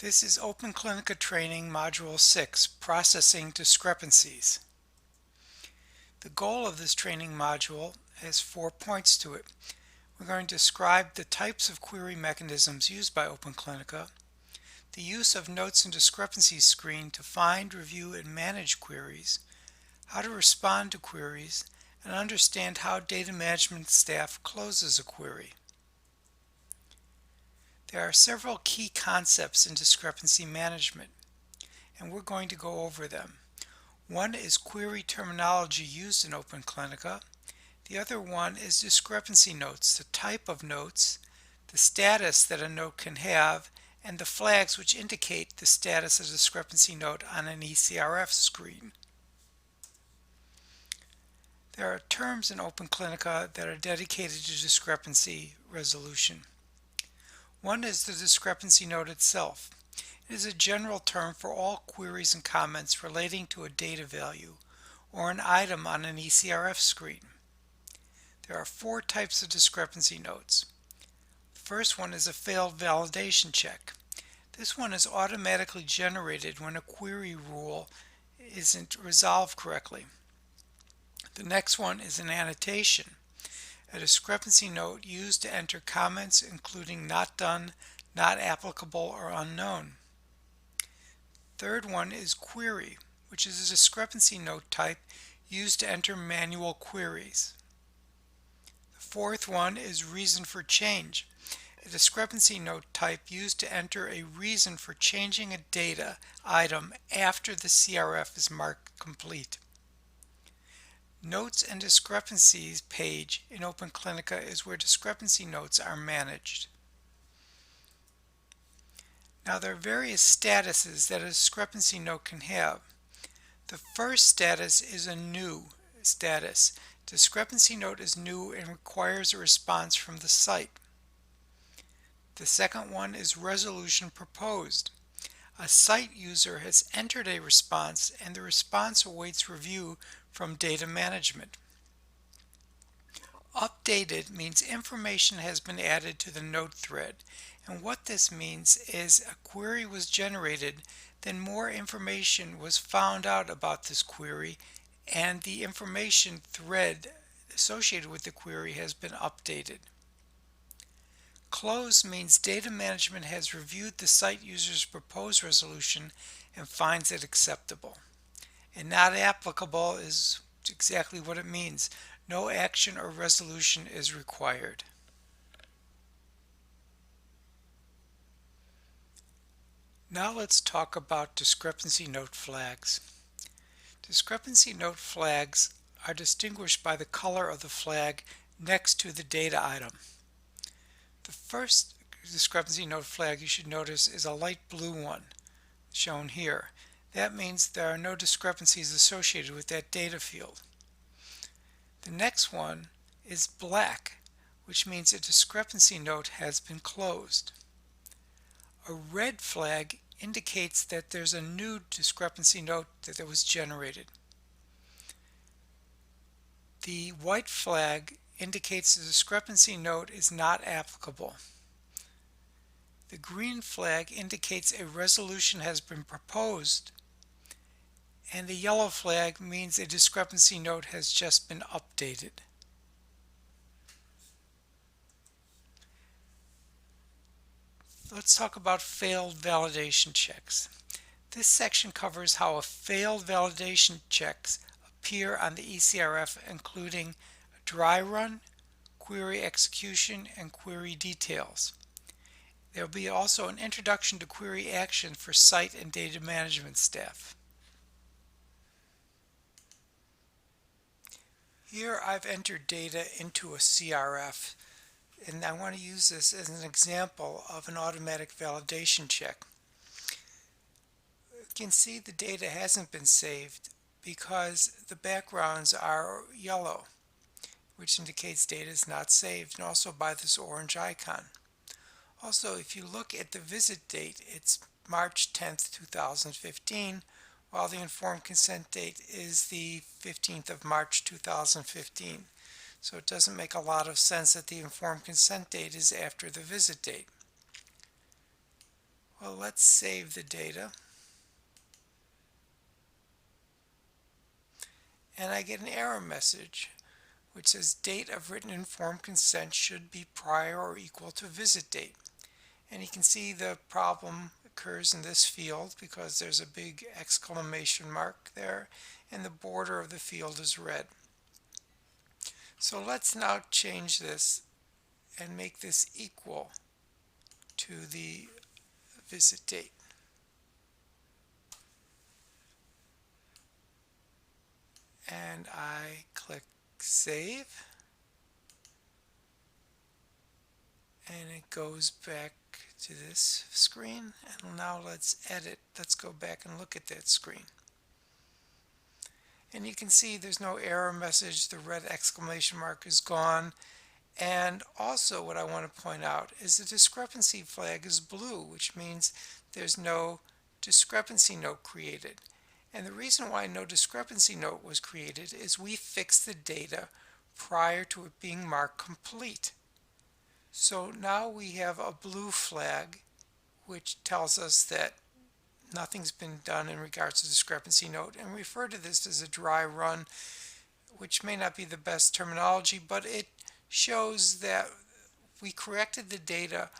This is OpenClinica Training Module 6, Processing Discrepancies. The goal of this training module has 4 points to it. We're going to describe the types of query mechanisms used by OpenClinica, the use of Notes and Discrepancies screen to find, review, and manage queries, how to respond to queries, and understand how data management staff closes a query. There are several key concepts in discrepancy management, and we're going to go over them. One is query terminology used in OpenClinica. The other one is discrepancy notes, the type of notes, the status that a note can have, and the flags which indicate the status of a discrepancy note on an ECRF screen. There are terms in OpenClinica that are dedicated to discrepancy resolution. One is the discrepancy note itself. It is a general term for all queries and comments relating to a data value or an item on an ECRF screen. There are 4 types of discrepancy notes. The first one is a failed validation check. This one is automatically generated when a query rule isn't resolved correctly. The next one is an annotation, a discrepancy note used to enter comments including not done, not applicable, or unknown. Third one is query, which is a discrepancy note type used to enter manual queries. The fourth one is reason for change, a discrepancy note type used to enter a reason for changing a data item after the CRF is marked complete. Notes and Discrepancies page in OpenClinica is where discrepancy notes are managed. Now there are various statuses that a discrepancy note can have. The first status is a new status. Discrepancy note is new and requires a response from the site. The second one is resolution proposed. A site user has entered a response and the response awaits review from data management. Updated means information has been added to the note thread, and what this means is a query was generated, then more information was found out about this query, and the information thread associated with the query has been updated. Close means data management has reviewed the site user's proposed resolution and finds it acceptable. And not applicable is exactly what it means. No action or resolution is required. Now let's talk about discrepancy note flags. Discrepancy note flags are distinguished by the color of the flag next to the data item. The first discrepancy note flag you should notice is a light blue one, shown here. That means there are no discrepancies associated with that data field. The next one is black, which means a discrepancy note has been closed. A red flag indicates that there's a new discrepancy note that was generated. The white flag indicates the discrepancy note is not applicable. The green flag indicates a resolution has been proposed, and the yellow flag means a discrepancy note has just been updated. Let's talk about failed validation checks. This section covers how a failed validation checks appear on the ECRF, including a dry run, query execution, and query details. There will be also an introduction to query action for site and data management staff. Here I've entered data into a CRF, and I want to use this as an example of an automatic validation check. You can see the data hasn't been saved because the backgrounds are yellow, which indicates data is not saved, and also by this orange icon. Also, if you look at the visit date, it's March 10th, 2015, while the informed consent date is the 15th of March 2015. So it doesn't make a lot of sense that the informed consent date is after the visit date. Well, let's save the data. And I get an error message which says date of written informed consent should be prior or equal to visit date. And you can see the problem occurs in this field because there's a big exclamation mark there and the border of the field is red. So let's now change this and make this equal to the visit date. And I click Save, and it goes back to this screen. And now let's edit. Let's go back and look at that screen. And you can see there's no error message. The red exclamation mark is gone. And also what I want to point out is the discrepancy flag is blue, which means there's no discrepancy note created. And the reason why no discrepancy note was created is we fixed the data prior to it being marked complete. So now we have a blue flag which tells us that nothing's been done in regards to discrepancy note, and we refer to this as a dry run, which may not be the best terminology, but it shows that we corrected the data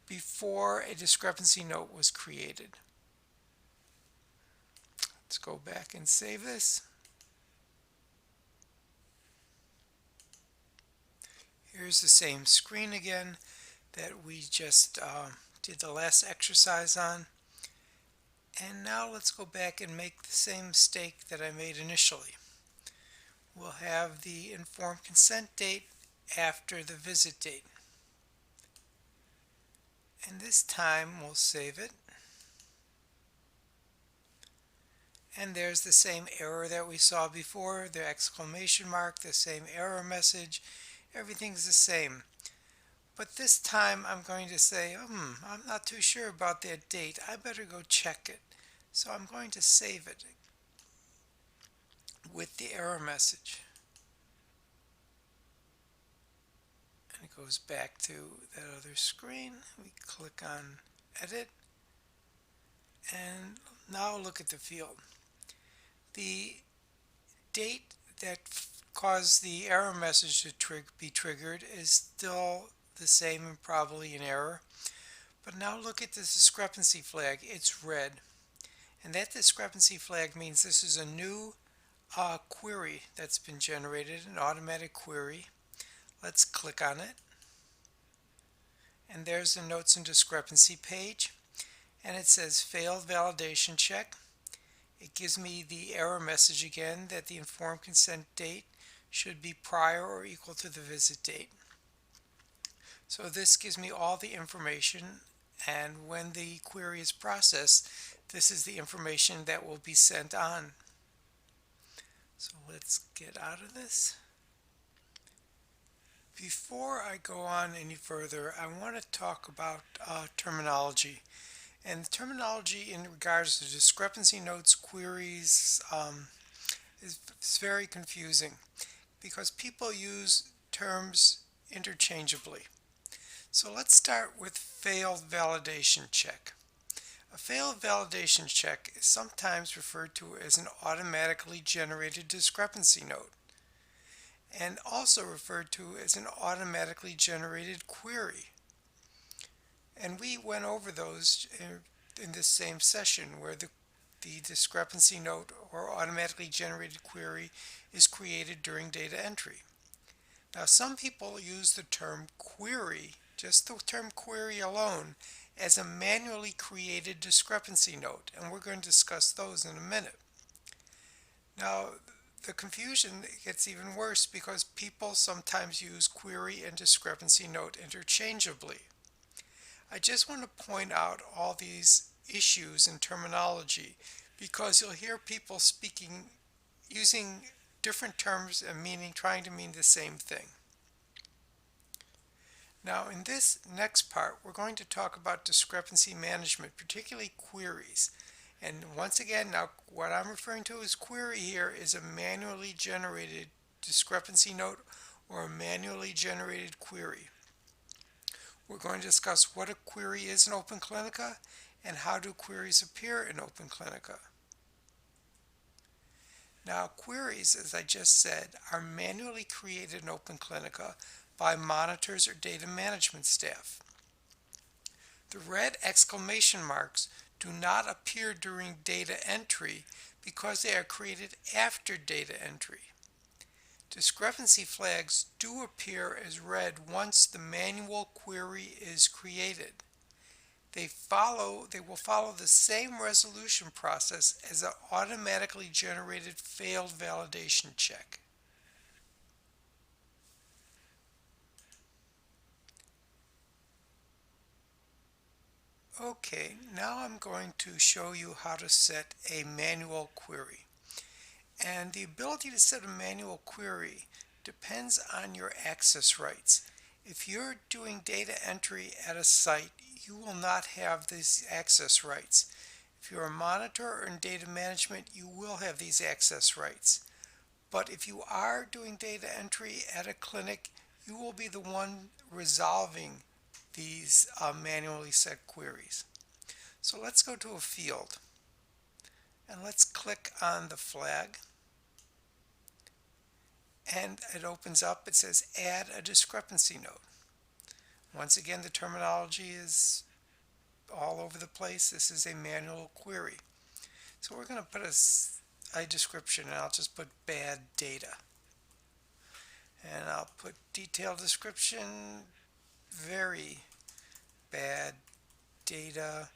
before a discrepancy note was created. Let's go back and save this. Here's the same screen again that we just did the last exercise on. And now let's go back and make the same mistake that I made initially. We'll have the informed consent date after the visit date. And this time we'll save it. And there's the same error that we saw before, the exclamation mark, the same error message. Everything's the same. But this time I'm going to say, I'm not too sure about that date. I better go check it. So I'm going to save it with the error message. And it goes back to that other screen. We click on Edit. And now look at the field. The date that caused the error message to be triggered is still the same and probably an error. But now look at this discrepancy flag. It's red. And that discrepancy flag means this is a new query that's been generated, an automatic query. Let's click on it. And there's the Notes and Discrepancy page. And it says Failed Validation Check. It gives me the error message again that the informed consent date should be prior or equal to the visit date. So this gives me all the information, and when the query is processed, this is the information that will be sent on. So let's get out of this. Before I go on any further, I want to talk about terminology. And terminology in regards to discrepancy notes, queries, is very confusing because people use terms interchangeably. So let's start with failed validation check. A failed validation check is sometimes referred to as an automatically generated discrepancy note, and also referred to as an automatically generated query. And we went over those in this same session where the discrepancy note or automatically generated query is created during data entry. Now some people use the term query, just the term query alone, as a manually created discrepancy note, and we're going to discuss those in a minute. Now the confusion gets even worse because people sometimes use query and discrepancy note interchangeably. I just want to point out all these issues in terminology because you'll hear people speaking using different terms and trying to mean the same thing. Now in this next part we're going to talk about discrepancy management, particularly queries. And once again, now what I'm referring to as query here is a manually generated discrepancy note or a manually generated query. We're going to discuss what a query is in OpenClinica and how do queries appear in OpenClinica. Now, queries, as I just said, are manually created in OpenClinica by monitors or data management staff. The red exclamation marks do not appear during data entry because they are created after data entry. Discrepancy flags do appear as red once the manual query is created. They will follow the same resolution process as an automatically generated failed validation check. Okay, now I'm going to show you how to set a manual query. And the ability to set a manual query depends on your access rights. If you're doing data entry at a site, you will not have these access rights. If you're a monitor or in data management, you will have these access rights. But if you are doing data entry at a clinic, you will be the one resolving these manually set queries. So let's go to a field and let's click on the flag, and it opens up. It says add a discrepancy note. Once again, the terminology is all over the place. This is a manual query. So we're going to put a description, and I'll just put bad data. And I'll put detailed description, very bad data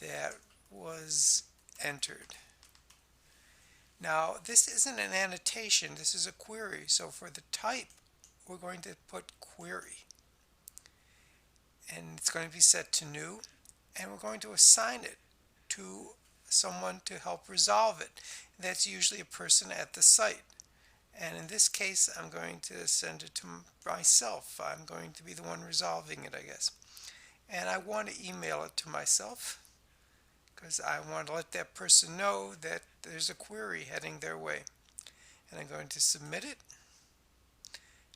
that was entered. Now, this isn't an annotation, this is a query. So for the type, we're going to put query. And it's going to be set to new, and we're going to assign it to someone to help resolve it. That's usually a person at the site. And in this case, I'm going to send it to myself. I'm going to be the one resolving it, I guess. And I want to email it to myself because I want to let that person know that there's a query heading their way. And I'm going to submit it.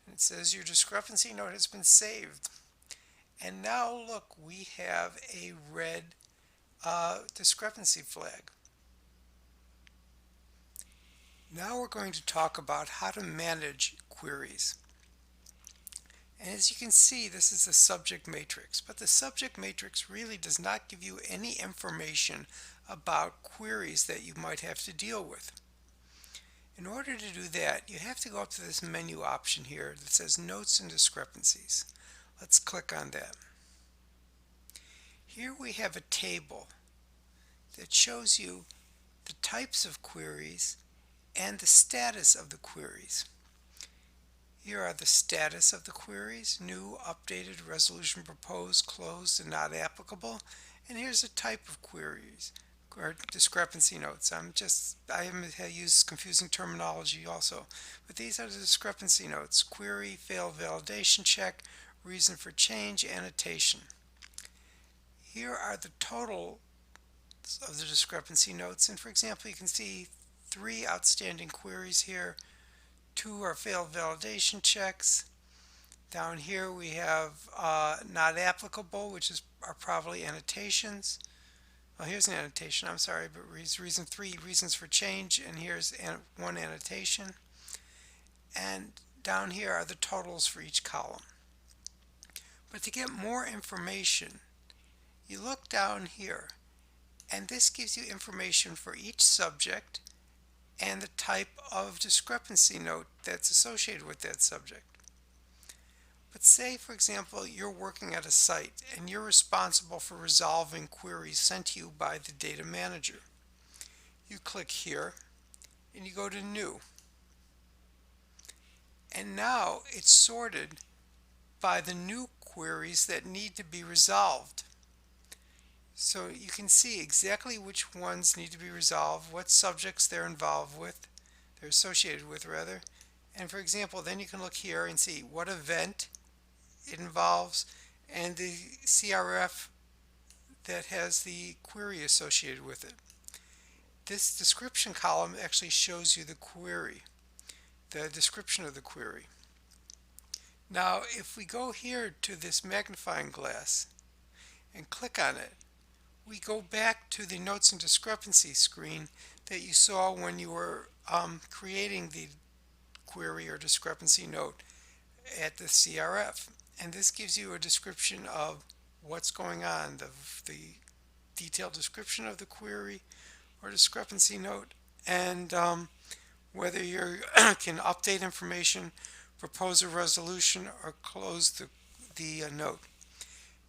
And it says your discrepancy note has been saved. And now look, we have a red discrepancy flag. Now we're going to talk about how to manage queries. And as you can see, this is a subject matrix, but the subject matrix really does not give you any information about queries that you might have to deal with. In order to do that, you have to go up to this menu option here that says Notes and Discrepancies. Let's click on that. Here we have a table that shows you the types of queries and the status of the queries. Here are the status of the queries: new, updated, resolution proposed, closed, and not applicable. And here's a type of queries, or discrepancy notes. I use confusing terminology also. But these are the discrepancy notes: query, failed validation check, reason for change, annotation. Here are the total of the discrepancy notes, and for example, you can see 3 outstanding queries here. 2 are failed validation checks. Down here we have not applicable, which are probably annotations. Well, here's an annotation, I'm sorry, but reason 3 reasons for change, and here's 1 annotation. And down here are the totals for each column. But to get more information, you look down here, and this gives you information for each subject and the type of discrepancy note that's associated with that subject. But say, for example, you're working at a site and you're responsible for resolving queries sent to you by the data manager. You click here and you go to New. And now it's sorted by the new queries that need to be resolved. So you can see exactly which ones need to be resolved, what subjects they're involved with, they're associated with rather. And for example, then you can look here and see what event it involves and the CRF that has the query associated with it. This description column actually shows you the query, the description of the query. Now if we go here to this magnifying glass and click on it, we go back to the notes and discrepancy screen that you saw when you were creating the query or discrepancy note at the CRF. And this gives you a description of what's going on, the detailed description of the query or discrepancy note, and whether you can update information, propose a resolution, or close the note.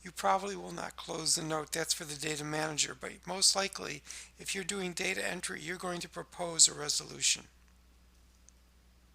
You probably will not close the note. That's for the data manager, but most likely if you're doing data entry, you're going to propose a resolution.